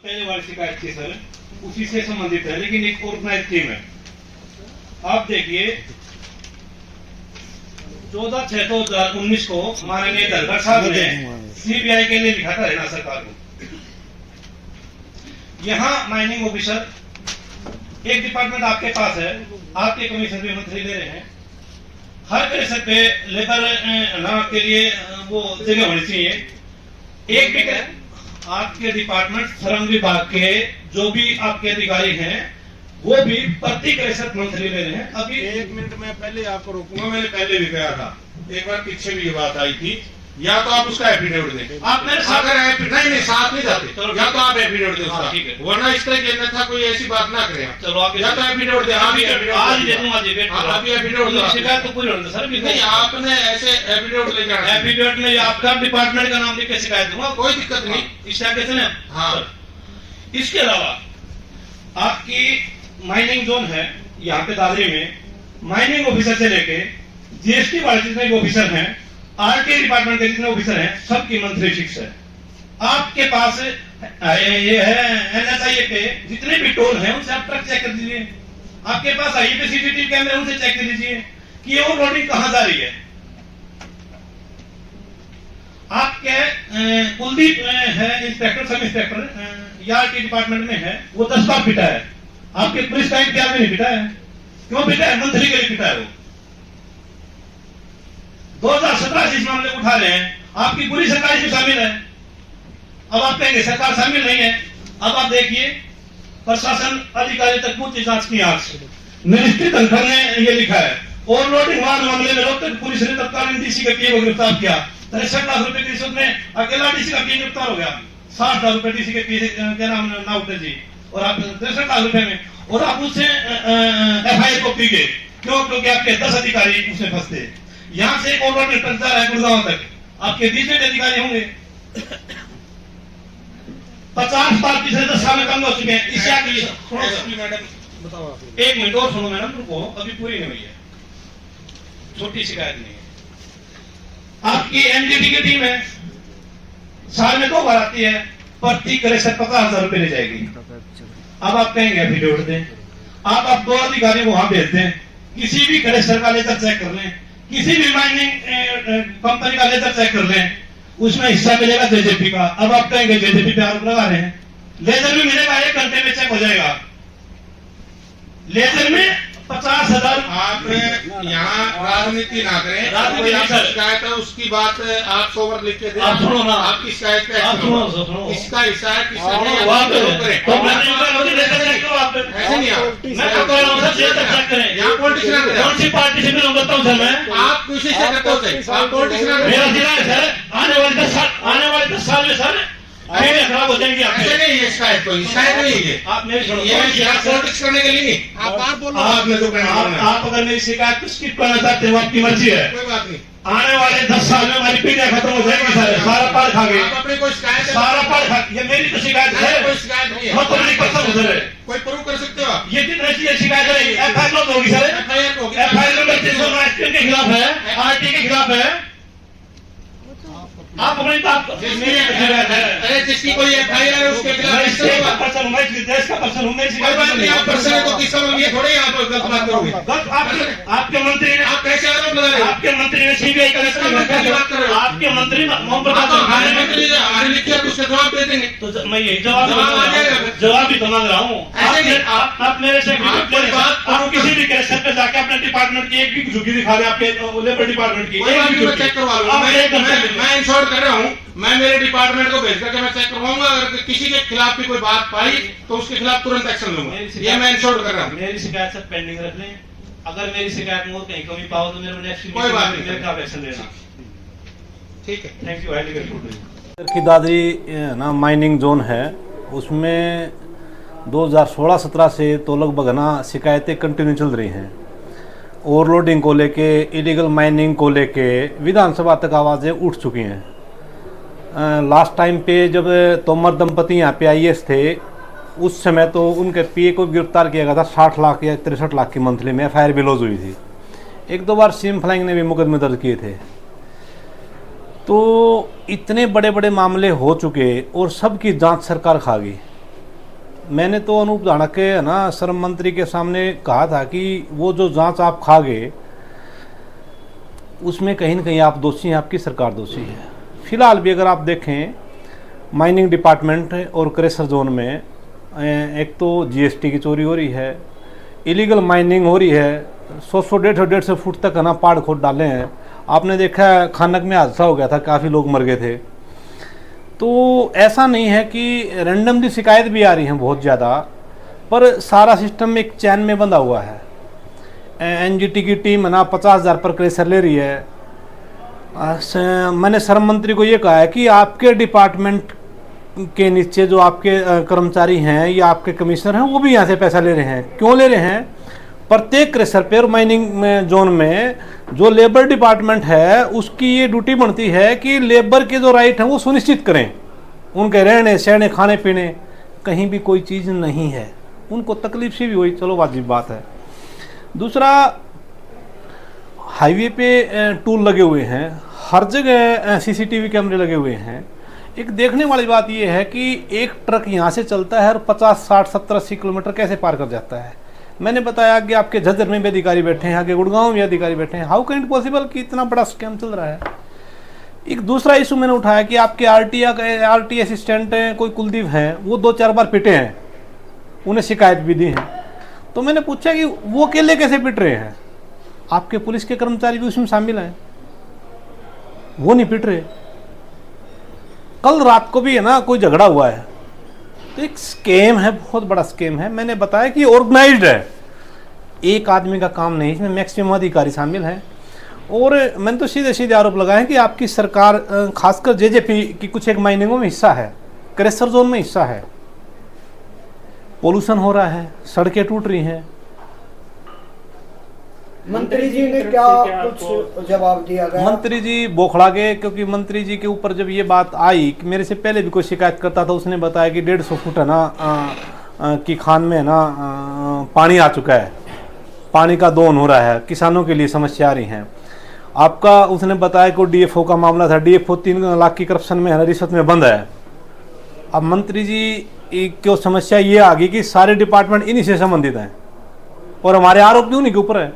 पहले वाली शिकायत थी सर, उसी से संबंधित है, लेकिन एक ऑर्गेनाइज टीम है। आप देखिए 14/6/2019 को माननीय धनखड़ साहब ने सीबीआई के लिए लिखा था हरियाणा सरकार को। यहाँ माइनिंग ऑफिसर एक डिपार्टमेंट आपके पास है, आपके कमीशन पे मंत्री ले रहे हैं, हर क्रेशर पे लेबर के लिए वो जगह होनी चाहिए। एक भी आपके डिपार्टमेंट श्रम विभाग के जो भी आपके अधिकारी हैं वो भी प्रति क्रेशर मंत्री ले रहे हैं। अभी 1 मिनट में पहले आपको रोकूंगा, मैंने पहले भी कहा था, एक बार पीछे भी ये बात आई थी, या तो आप उसका एफिडेविट दें, आप मेरे साथ नहीं साथ नहीं जाते, या तो आप एफिडेविट दें उसका, ठीक है, वरना इस तरह के था कोई ऐसी बात ना करें। चलो आप या तो एफिडेविट दें, आज दे दूंगा जी, वेट करो, अभी एफिडेविट शिकायत तो पूरी होनी सर। नहीं, आपने ऐसे एफिडेविट लेके आना, एफिडेविट में आपका डिपार्टमेंट का नाम लिख के शिकायत दूंगा, कोई दिक्कत नहीं। इस तरीके से ना। हाँ, इसके अलावा आपकी माइनिंग जोन है यहाँ पे दादरी में, माइनिंग ऑफिसर से लेके जीएसटी वाले जितने भी ऑफिसर हैं, आरटी डिपार्टमेंट के जितने ऑफिसर हैं, सबकी मंथली फिक्स है। आपके पास ये है एनएसआई पे जितने भी टोल हैं उनसे आप ट्रक चेक कर दीजिए। आपके पास आई पे सीसीटीवी कैमरे उनसे चेक कर लीजिए कि ये ओवरलोडिंग कहां जा रही है। आपके कुलदीप है inspector, sub inspector RT department में है, वो 10 बार पिटा है। आपके पुलिस टाइम पे आपने नहीं पिटा है, क्यों पिटा है? मंथली के लिए पिटा है वो। 2017 से इस मामले को उठा रहे हैं, आपकी पूरी सरकार इसमें शामिल है। अब आप कहेंगे सरकार शामिल नहीं है। अब आप देखिए प्रशासन अधिकारी तक पूछती जांच की आंख से मिनिस्ट्री धनखड़ ने ये लिखा है, ओवरलोडिंग मामले में रोहतक पुलिस ने तत्कालीन डीसी के पीए को गिरफ्तार किया। 63 लाख रुपए की रिश्वत में अकेला डीसी का पीए गिरफ्तार हो गया। 60 लाख रुपए डीसी के पीए क्या नाम ना उठे जी, और आप 63 लाख रुपए में, और आप उससे एफआईआर को पी गए। क्यों? क्योंकि आपके 10 अधिकारी उसमें फंसते। यहाँ से एक ओवरलोड ट्रक जा रहा है गुड़गांव तक, आपके 20 अधिकारी होंगे। 50 बार पिछले 10 साल में कम हो चुके हैं। इससे मैडम बताओ, 1 मिनट और सुनो मैडम, रुको, अभी पूरी नहीं हुई है, छोटी शिकायत नहीं है। आपकी एनजीटी की टीम है, साल में 2 बार आती है, प्रति क्रेशर 50,000 रुपए ले जाएगी। अब आप कहेंगे एफिडेविट दें, आप 2 अधिकारी को वहां भेज दें, किसी भी क्रेशर का लेजर चेक कर लें, किसी भी माइनिंग कंपनी का लेजर चेक कर लें, उसमें हिस्सा मिलेगा जेजेपी का। अब आप कहेंगे जेजेपी पे आरोप लगा रहे हैं, लेजर भी मिलेगा, 1 घंटे में चेक हो जाएगा। लेजर में 50,000। आप यहाँ राजनीति ना करें, राजनीति नहीं सर, शिकायत है उसकी बात आप सोवर लिख के दें। आप सुनो ना, आपकी शिकायत का आप सुनो, इसका हिस्सा है, ऐसे नहीं, मैं कह रहा हूँ सर, चेक करें। यहाँ पॉलिटिक्स कौन सी पार्टी से बिलोंग करता हूँ सर मैं? आप किसी से करते हो, आप पॉलिटिक्स मेरा जिला है सर, आने वाले 10 साल में सर खराब हो जाएंगे। ऐसे नहीं है, शिकायत कोई शिकायत नहीं है, आप मेरी सुनो, ये पॉलिटिक्स करने के लिए नहीं। आप बोलो, आपने तो आप अगर मेरी शिकायत को स्किप करना चाहते हो, आपकी मर्जी है। कोई बात नहीं, आने वाले 10 साल में हमारी पीढ़ियां खत्म हो जाएगी सर, सारा पार खा गए, अपनी कोई शिकायत सारा पार खा। ये मेरी तो शिकायत है, कोई शिकायत नहीं है, मैं तो नहीं करता हूँ सर। कोई प्रूव कर सकते हो आप? ये कितने चीजें शिकायत है, एफआईआर होगी सर, एफआईआर होगी, एफआईआर नंबर 329 के खिलाफ है, आरटी के खिलाफ है। आप अपनी बात जिसकी कोई एफआईआर है उसके खिलाफ पर्सन हूँ, मैं देश का पर्सन हूँ, मेरी शिकायत आप पर्सन को किस समझ ये थोड़े यहाँ पर गलत बात करोगे। आपके मंत्री ने, आप कैसे आरोप लगा रहे हो? आपके मंत्री ने सीबीआई का आपके मंत्री हमारे मंत्री हमारे लिखिए उसका जवाब दे देंगे, तो मैं यही जवाब भी तो मांग रहा हूँ। आप मेरे से आप किसी भी कैसेट पे जाके अपने डिपार्टमेंट की एक भी झुकी दिखा दे, आपके लेबर डिपार्टमेंट की चेक करवा लूंगा। मैं इंश्योर कर रहा हूँ, मैं मेरे डिपार्टमेंट को भेज करके मैं चेक करवाऊंगा। अगर किसी के खिलाफ भी कोई बात पाई तो उसके खिलाफ तुरंत एक्शन लूंगा, ये मैं इंश्योर कर रहा हूँ। मेरी शिकायत सब पेंडिंग रख लें, अगर मेरी शिकायत में कहीं कमी पाओ तो मेरे नेक्स्ट कोई बात नहीं, मेरे खिलाफ एक्शन लेना। ठीक है, थैंक यू। Highly welcome. की दादरी ना माइनिंग जोन है, उसमें 2016-17 से तो लगभग ना शिकायतें कंटिन्यू चल रही हैं। ओवरलोडिंग को लेके, इलीगल माइनिंग को लेके विधानसभा तक आवाज़ें उठ चुकी हैं। लास्ट टाइम पे जब तोमर दंपति यहाँ पे आईएएस थे, उस समय तो उनके पीए को गिरफ्तार किया गया था। 60 लाख या 63 लाख की मंथली में एफआईआर भी लॉज हुई थी। 1-2 बार सीएम फ्लाइंग ने भी मुकदमे दर्ज किए थे। तो इतने बड़े बड़े मामले हो चुके और सबकी जांच सरकार खा गई। मैंने तो अनूप धानक के है ना श्रम मंत्री के सामने कहा था कि वो जो जांच आप खा गए उसमें कहीं न कहीं आप दोषी हैं, आपकी सरकार दोषी है। फिलहाल भी अगर आप देखें माइनिंग डिपार्टमेंट और क्रेशर जोन में एक तो जीएसटी की चोरी हो रही है, इलीगल माइनिंग हो रही है, 100-150 फुट तक है ना पहाड़ खोद डाले हैं। आपने देखा है खानक में हादसा हो गया था, काफ़ी लोग मर गए थे। तो ऐसा नहीं है कि रैंडमली शिकायत भी आ रही हैं बहुत ज़्यादा, पर सारा सिस्टम एक चैन में बंधा हुआ है। एनजीटी की टीम है ना 50,000 पर क्रेशर ले रही है। मैंने श्रम मंत्री को ये कहा है कि आपके डिपार्टमेंट के नीचे जो आपके कर्मचारी हैं या आपके कमिश्नर हैं वो भी यहाँ से पैसा ले रहे हैं। क्यों ले रहे हैं? प्रत्येक क्रेशर पे और माइनिंग जोन में जो लेबर डिपार्टमेंट है उसकी ये ड्यूटी बनती है कि लेबर के जो राइट हैं वो सुनिश्चित करें। उनके रहने सहने खाने पीने कहीं भी कोई चीज़ नहीं है, उनको तकलीफ सी भी हुई, चलो वाजिब बात है। दूसरा, हाईवे पे टूल लगे हुए हैं, हर जगह सीसीटीवी कैमरे लगे हुए हैं। एक देखने वाली बात यह है कि एक ट्रक यहाँ से चलता है और 50, 60, 70, 80 किलोमीटर कैसे पार कर जाता है। मैंने बताया कि आपके झज्जर में भी अधिकारी बैठे हैं, आगे गुड़गांव में भी अधिकारी बैठे हैं। हाउ कैन इट पॉसिबल कि इतना बड़ा स्कैम चल रहा है। एक दूसरा इशू मैंने उठाया कि आपके आरटी असिस्टेंट हैं, कोई कुलदीप हैं, वो 2-4 बार पिटे हैं, उन्हें शिकायत भी दी है। तो मैंने पूछा कि वो अकेले कैसे पिट रहे हैं, आपके पुलिस के कर्मचारी भी उसमें शामिल हैं, वो नहीं पिट रहे। कल रात को भी है ना कोई झगड़ा हुआ है, तो एक स्कैम है, बहुत बड़ा स्कैम है। मैंने बताया कि ऑर्गेनाइज्ड है, एक आदमी का काम नहीं, इसमें मैक्सिमम अधिकारी शामिल हैं। और मैंने तो सीधे सीधे आरोप लगाए कि आपकी सरकार खासकर जेजेपी की कुछ एक माइनिंगों में हिस्सा है, क्रेशर जोन में हिस्सा है, पोल्यूशन हो रहा है, सड़कें टूट रही हैं। मंत्री जी ने क्या कुछ जवाब दिया गया? मंत्री जी बौखला गए, क्योंकि मंत्री जी के ऊपर जब ये बात आई कि मेरे से पहले भी कोई शिकायत करता था, उसने बताया कि 150 फुट है ना की खान में है ना पानी आ चुका है, पानी का दोहन हो रहा है, किसानों के लिए समस्या आ रही है। आपका उसने बताया कि डीएफओ का मामला था, डीएफओ 3 लाख की करप्शन में है ना, रिश्वत में बंद है। अब मंत्री जी क्यों समस्या ये आ गई कि सारे डिपार्टमेंट इन्हीं से संबंधित हैं और हमारे आरोप भी उन्हीं के ऊपर है।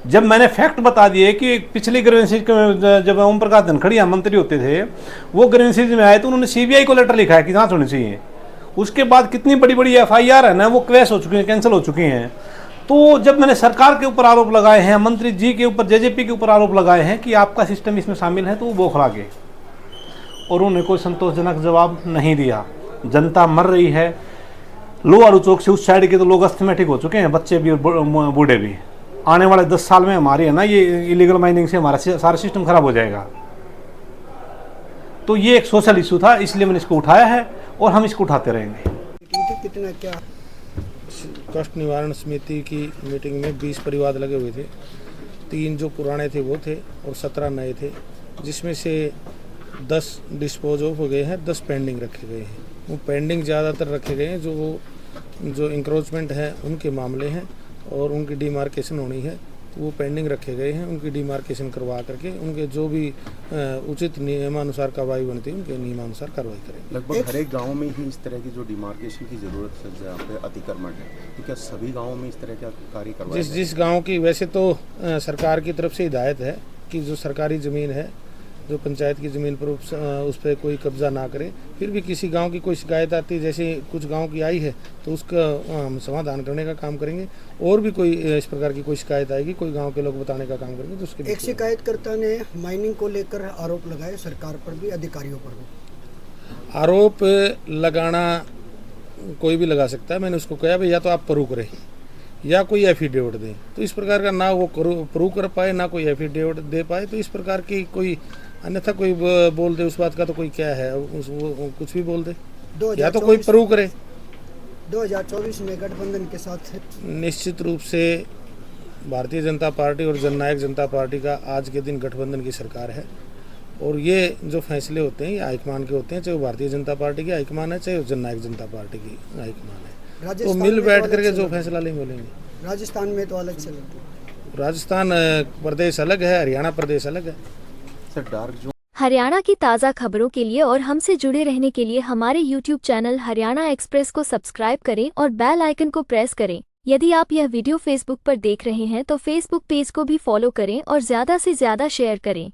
जब मैंने फैक्ट बता दिए कि पिछली ग्रीवेंसीज जब ओम प्रकाश धनखड़िया मंत्री होते थे, वो ग्रीवेंसीज में आए तो उन्होंने सीबीआई को लेटर लिखा है कि जांच होनी चाहिए। उसके बाद कितनी बड़ी बड़ी एफआईआर है ना वो क्वैश हो चुकी हैं, कैंसिल हो चुकी हैं। तो जब मैंने सरकार के ऊपर आरोप लगाए हैं, मंत्री जी के ऊपर, जेजेपी के ऊपर आरोप लगाए हैं कि आपका सिस्टम इसमें शामिल है, तो वो बौखला गए और उन्होंने कोई संतोषजनक जवाब नहीं दिया। जनता मर रही है, लोहारू चौक से उस साइड के तो लोग अस्थमैटिक हो चुके हैं, बच्चे भी और बूढ़े भी। आने वाले 10 साल में हमारी है ना ये इलीगल माइनिंग से हमारा सारा सिस्टम खराब हो जाएगा। तो ये एक सोशल इशू था, इसलिए मैंने इसको उठाया है और हम इसको उठाते रहेंगे। कितना क्या कष्ट निवारण समिति की मीटिंग में 20 परिवाद लगे हुए थे, 3 जो पुराने थे वो थे और 17 नए थे, जिसमें से 10 डिस्पोज ऑफ हो गए हैं, 10 पेंडिंग रखे गए हैं। वो पेंडिंग ज़्यादातर रखे गए हैं जो इंक्रोचमेंट है उनके मामले हैं और उनकी डिमार्केशन होनी है, तो वो पेंडिंग रखे गए हैं। उनकी डिमार्केशन करवा करके उनके जो भी उचित नियमानुसार कार्रवाई बनती है उनके नियमानुसार कार्रवाई करेंगे। लगभग हर एक गाँव में ही इस तरह की जो डिमार्केशन की जरूरत है, जहाँ पे अतिक्रमण है, तो क्या सभी गाँवों में इस तरह का कार्य करवाया? जिस गाँव की, वैसे तो सरकार की तरफ से हिदायत है कि जो सरकारी ज़मीन है, जो पंचायत की ज़मीन पर उस पर कोई कब्जा ना करे। फिर भी किसी गांव की कोई शिकायत आती है, जैसे कुछ गांव की आई है, तो उसका हम समाधान करने का काम करेंगे। और भी कोई इस प्रकार की कोई शिकायत आएगी, कोई गांव के लोग बताने का काम करेंगे तो उसके एक शिकायतकर्ता ने माइनिंग को लेकर आरोप लगाए सरकार पर भी, अधिकारियों पर भी। आरोप लगाना कोई भी लगा सकता है। मैंने उसको कहा भाई या तो आप प्रूव करें या कोई एफिडेविट दें, तो इस प्रकार का ना वो प्रूव कर पाए ना कोई एफिडेविट दे पाए, तो इस प्रकार की कोई अन्यथा कोई बोल दे उस बात का तो कोई क्या है, वो कुछ भी बोल दे, या तो कोई प्रूव करे। 2024 में गठबंधन के साथ निश्चित रूप से भारतीय जनता पार्टी और जननायक जनता पार्टी का आज के दिन गठबंधन की सरकार है और ये जो फैसले होते हैं ये हाईकमान के होते हैं, चाहे वो भारतीय जनता पार्टी की हाईकमान है चाहे वो जननायक जनता पार्टी की हाईकमान है। तो मिल बैठ करके जो फैसला लेंगे बोलेंगे। राजस्थान में तो अलग चलता है, राजस्थान प्रदेश अलग है, हरियाणा प्रदेश अलग है। सर डार्क जोन हरियाणा की ताज़ा खबरों के लिए और हमसे जुड़े रहने के लिए हमारे YouTube चैनल हरियाणा एक्सप्रेस को सब्सक्राइब करें और बेल आइकन को प्रेस करें। यदि आप यह वीडियो फेसबुक पर देख रहे हैं तो फेसबुक पेज को भी फॉलो करें और ज़्यादा से ज़्यादा शेयर करें।